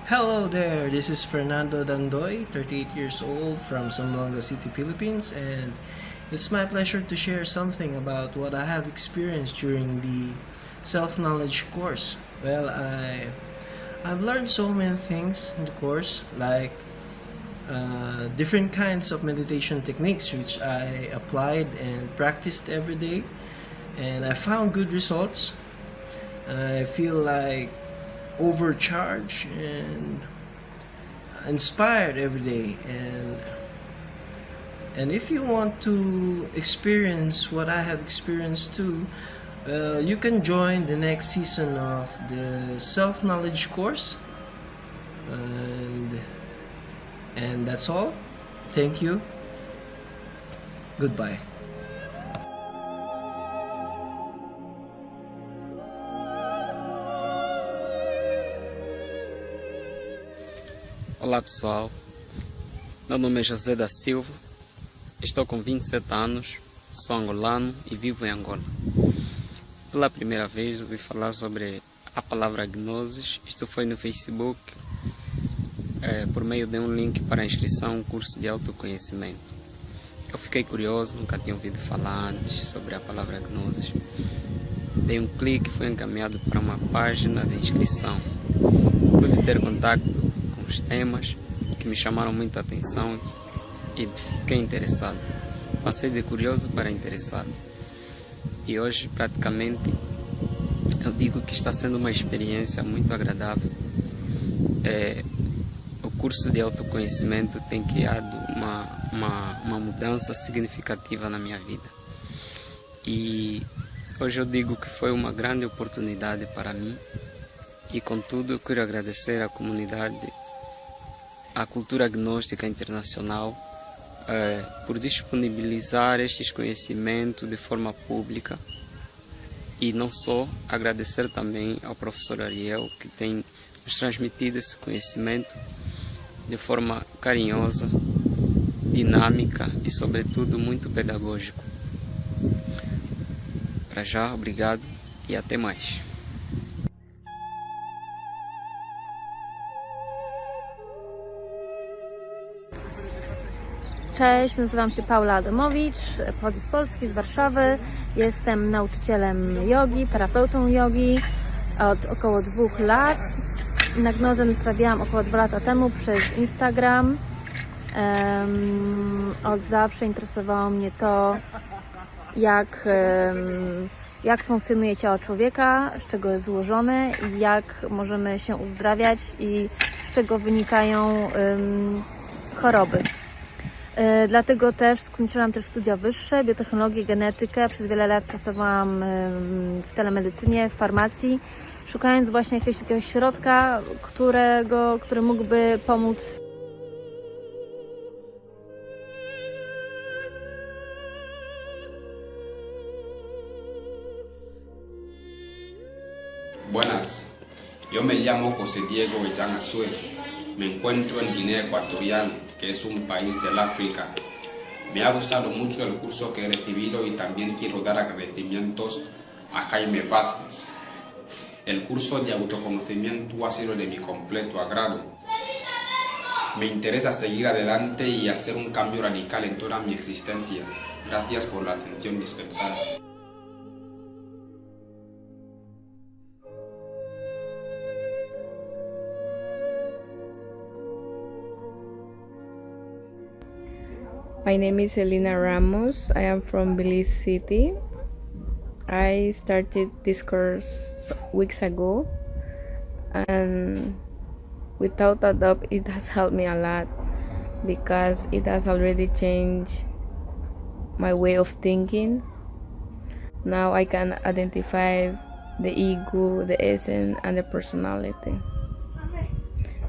Hello there, this is Fernando Dandoy, 38 years old from Zamboanga City, Philippines, and it's my pleasure to share something about what I have experienced during the self-knowledge course. I've learned so many things in the course, like different kinds of meditation techniques which I applied and practiced every day, and I found good results. I feel like overcharged and inspired every day, and if you want to experience what I have experienced too, you can join the next season of the self-knowledge course, and that's all. Thank you. Goodbye. Olá pessoal, meu nome é José da Silva, estou com 27 anos, sou angolano e vivo em Angola. Pela primeira vez ouvi falar sobre a palavra gnosis, isto foi no Facebook, por meio de um link para a inscrição a um curso de autoconhecimento. Eu fiquei curioso, nunca tinha ouvido falar antes sobre a palavra gnosis. Dei um clique e fui encaminhado para uma página de inscrição. Pude ter contato com os temas que me chamaram muita atenção e fiquei interessado. Passei de curioso para interessado. E hoje praticamente eu digo que está sendo uma experiência muito agradável. O curso de autoconhecimento tem criado uma mudança significativa na minha vida. E hoje eu digo que foi uma grande oportunidade para mim. E contudo eu quero agradecer à comunidade, à cultura agnóstica internacional, por disponibilizar estes conhecimentos de forma pública. E não só, agradecer também ao professor Ariel, que tem nos transmitido esse conhecimento de forma carinhosa, dinâmica e sobretudo muito pedagógico. Para já, obrigado e até mais. Cześć, nazywam się Paula Adamowicz, pochodzę z Polski, z Warszawy. Jestem nauczycielem jogi, terapeutą jogi od około 2 lat. Na gnozę naprawiałam około 2 lata temu przez Instagram. Od zawsze interesowało mnie to, jak funkcjonuje ciało człowieka, z czego jest złożone i jak możemy się uzdrawiać i z czego wynikają choroby. Dlatego też skończyłam też studia wyższe, biotechnologię, genetykę. Przez wiele lat pracowałam w telemedycynie, w farmacji, szukając właśnie jakiegoś takiego środka, który mógłby pomóc. Buenas, yo me llamo José Diego Echan Azue. Me encuentro en Guinea Ecuatorial, que es un país del África. Me ha gustado mucho el curso que he recibido y también quiero dar agradecimientos a Jaime Vázquez. El curso de autoconocimiento ha sido de mi completo agrado. Me interesa seguir adelante y hacer un cambio radical en toda mi existencia. Gracias por la atención dispensada. My name is Elena Ramos. I am from Belize City. I started this course weeks ago, and without a doubt, it has helped me a lot because it has already changed my way of thinking. Now I can identify the ego, the essence, and the personality.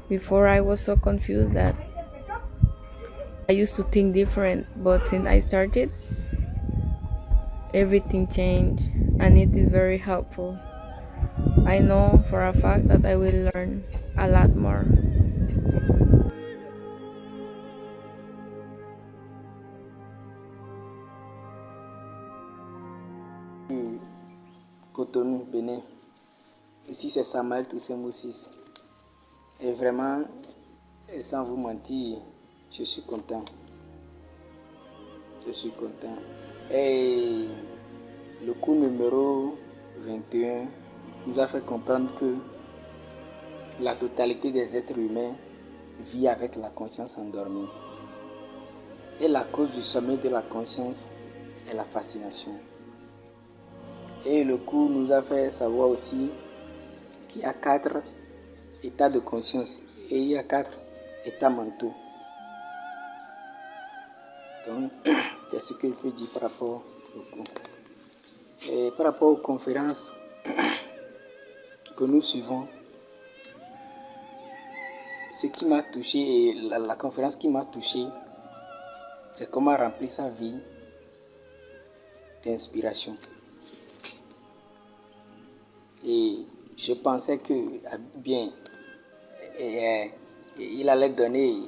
Before I was so confused that I used to think different, but since I started, everything changed and it is very helpful. I know for a fact that I will learn a lot more. Cotonou, Bénin. Ici c'est Samuel Toussaint Moussis. Et vraiment, et sans vous mentir, je suis content. Je suis content. Et le cours numéro 21 nous a fait comprendre que la totalité des êtres humains vit avec la conscience endormie. Et la cause du sommeil de la conscience est la fascination. Et le cours nous a fait savoir aussi qu'il y a 4 états de conscience et il y a 4 états mentaux. Donc, c'est ce que je peux dire par rapport au cours. Et par rapport aux conférences que nous suivons, ce qui m'a touché et la conférence qui m'a touché, c'est comment remplir sa vie d'inspiration. Et je pensais que, bien, il allait donner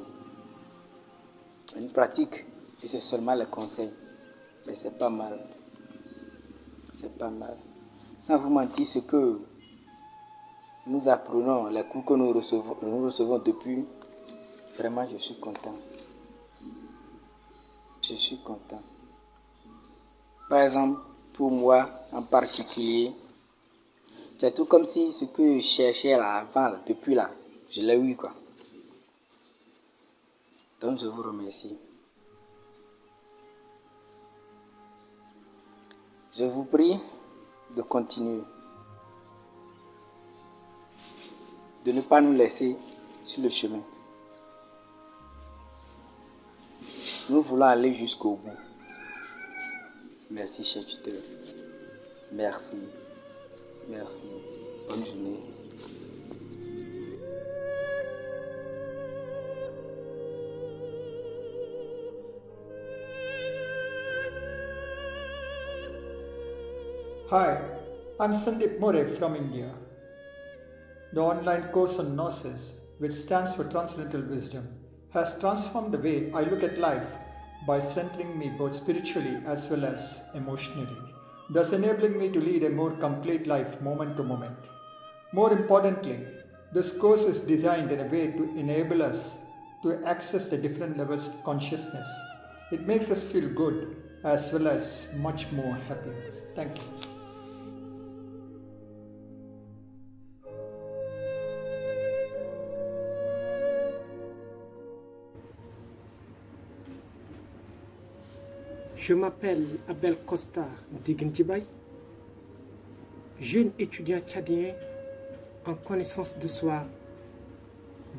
une pratique, et c'est seulement le conseil. Mais c'est pas mal. C'est pas mal. Sans vous mentir, ce que nous apprenons, les cours que nous recevons depuis, vraiment, je suis content. Je suis content. Par exemple, pour moi en particulier, c'est tout comme si ce que je cherchais là, avant, là, depuis là, je l'ai eu, quoi. Donc, je vous remercie. Je vous prie de continuer, de ne pas nous laisser sur le chemin. Nous voulons aller jusqu'au bout. Merci, cher tuteur. Merci. Merci. Bonne journée. Hi, I'm Sandeep More from India. The online course on Gnosis, which stands for Transcendental Wisdom, has transformed the way I look at life by strengthening me both spiritually as well as emotionally, thus enabling me to lead a more complete life moment to moment. More importantly, this course is designed in a way to enable us to access the different levels of consciousness. It makes us feel good as well as much more happy. Thank you. Je m'appelle Abel Costa Digintibay, jeune étudiant tchadien en connaissance de soi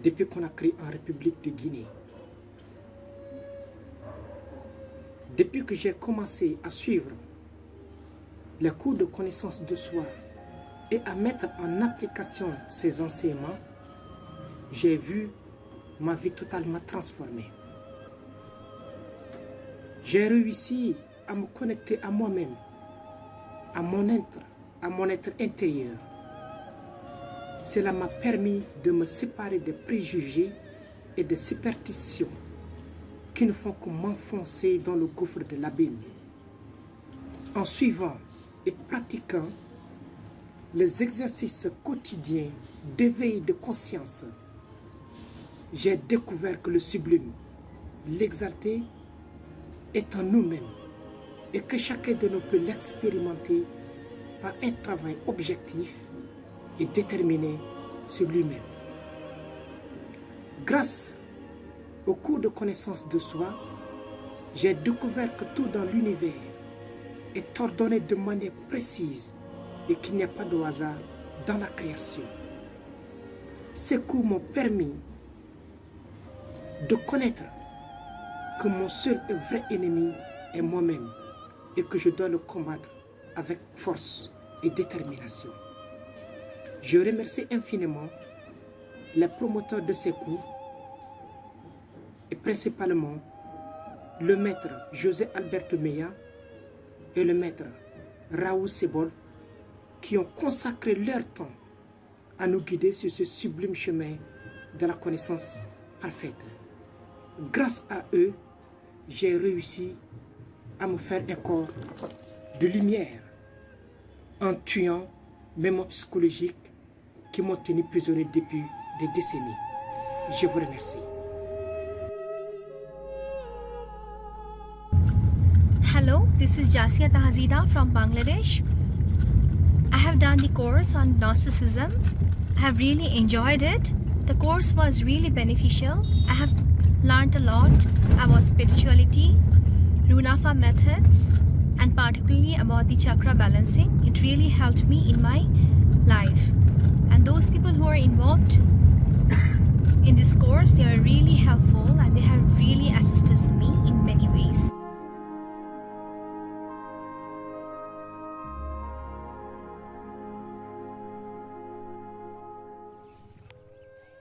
depuis Conakry en République de Guinée. Depuis que j'ai commencé à suivre les cours de connaissance de soi et à mettre en application ces enseignements, j'ai vu ma vie totalement transformée. J'ai réussi à me connecter à moi-même, à mon être intérieur. Cela m'a permis de me séparer des préjugés et des superstitions qui ne font que m'enfoncer dans le gouffre de l'abîme. En suivant et pratiquant les exercices quotidiens d'éveil de conscience, j'ai découvert que le sublime, l'exalté, est en nous-mêmes et que chacun de nous peut l'expérimenter par un travail objectif et déterminé sur lui-même. Grâce au cours de connaissance de soi, j'ai découvert que tout dans l'univers est ordonné de manière précise et qu'il n'y a pas de hasard dans la création. Ces cours m'ont permis de connaître que mon seul et vrai ennemi est moi-même et que je dois le combattre avec force et détermination. Je remercie infiniment les promoteurs de ces cours et principalement le maître José Alberto Meya et le maître Raoul Sebol qui ont consacré leur temps à nous guider sur ce sublime chemin de la connaissance parfaite. Grâce à eux, j'ai réussi à me faire un corps de lumière en tuant mes mots psychologiques qui m'ont tenu prisonnier depuis des décennies. Je vous remercie. Hello, this is Jasia Tahazida from Bangladesh. I have done the course on Gnosticism. I have really enjoyed it. The course was really beneficial. I have learned a lot about spirituality, Runafa methods, and particularly about the chakra balancing. It really helped me in my life. And those people who are involved in this course, they are really helpful and they have really assisted me in many ways.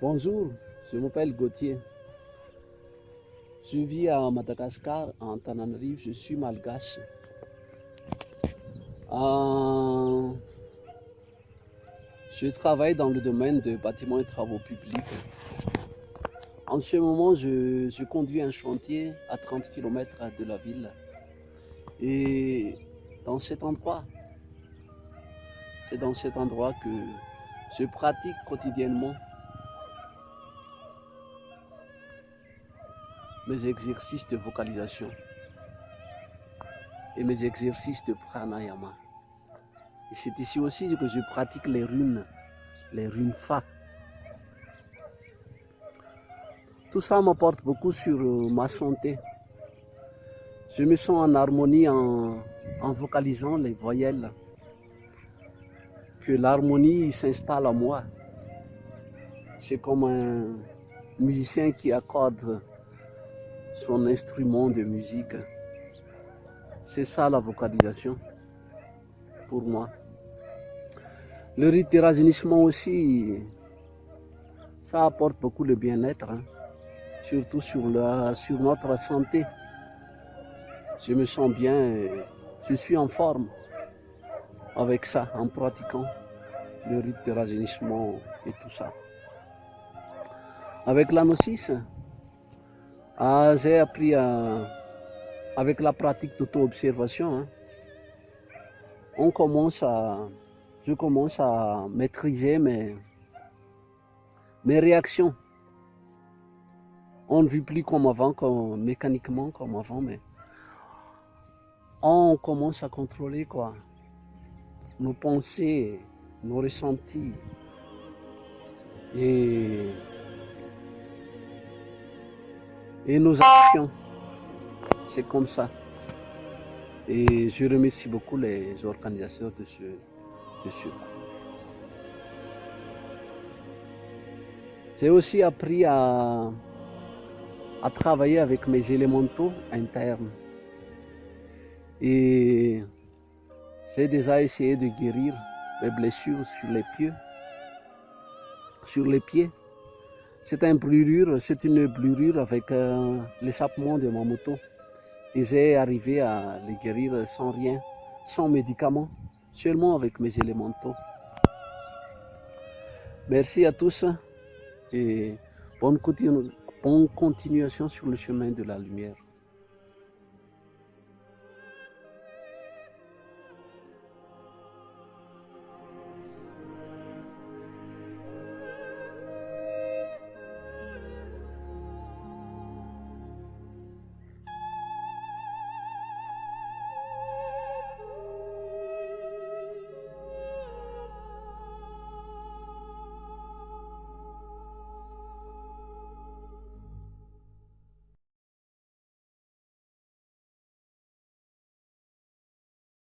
Bonjour, je m'appelle Gauthier. Je vis à Madagascar, en Tananarive, je suis malgache. Je travaille dans le domaine de bâtiments et travaux publics. En ce moment, je conduis un chantier à 30 km de la ville. Et dans cet endroit, c'est dans cet endroit que je pratique quotidiennement mes exercices de vocalisation et mes exercices de pranayama. Et c'est ici aussi que je pratique les runes Fa. Tout ça m'apporte beaucoup sur ma santé. Je me sens en harmonie en vocalisant les voyelles. Que l'harmonie s'installe en moi. C'est comme un musicien qui accorde son instrument de musique. C'est ça la vocalisation pour moi. Le rite de rajeunissement aussi, ça apporte beaucoup de bien-être, hein. Surtout sur notre santé. Je me sens bien, je suis en forme avec ça, en pratiquant le rite de rajeunissement et tout ça. Avec la gnosis, j'ai appris avec la pratique d'auto-observation, hein, je commence à maîtriser mes réactions. On ne vit plus comme avant, mécaniquement comme avant, mais on commence à contrôler nos pensées, nos ressentis et nos actions. C'est comme ça. Et je remercie beaucoup les organisateurs de ce cours. J'ai aussi appris à travailler avec mes élémentaux internes. Et j'ai déjà essayé de guérir mes blessures sur les pieds. C'est une brûlure avec l'échappement de ma moto. Et j'ai arrivé à les guérir sans rien, sans médicaments, seulement avec mes élémentaux. Merci à tous et bonne continuation sur le chemin de la lumière.